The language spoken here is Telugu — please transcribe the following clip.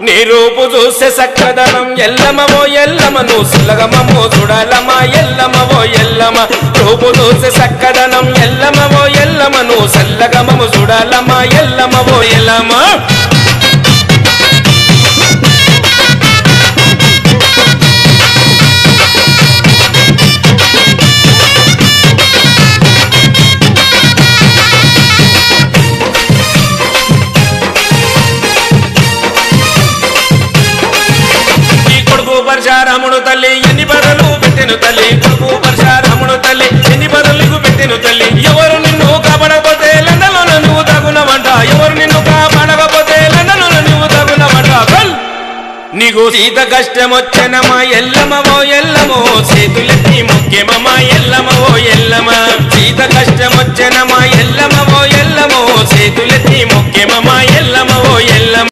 నీ రూపు చూసే సక్కదనం ఎల్లమవో ఎల్లమ నువ్వు సులగమో చూడాలమా ఎల్లమవో ఎల్లమ రూపు చూసే సక్కదనం ఎల్లమవో ఎల్లమ నువ్వు సల్లగమము చూడాలమా ఎల్లమవో ఎల్లమ పరశురాముడు తల్లి ఎన్ని బదులు పెట్టెను తల్లి కొడుకు పరశురాముడు తల్లి ఎన్ని బదులకు పెట్టెను తల్లి ఎవరు నిన్ను కాపాడకపోతే లండలో నువ్వు తగునవంట ఎవరు నిన్ను కాపాడకపోతే లండలో నువ్వు తగునవంట నీకు సీత కష్టం వచ్చెనమా ఎల్లమవో ఎల్లమో చేతులెత్తి ముఖ్యమమ్మా ఎల్లమవో ఎల్లమ సీత కష్టం వచ్చెనమా ఎల్లమవో ఎల్లమో చేతులెత్తి ముఖ్యమమ్మా ఎల్లమ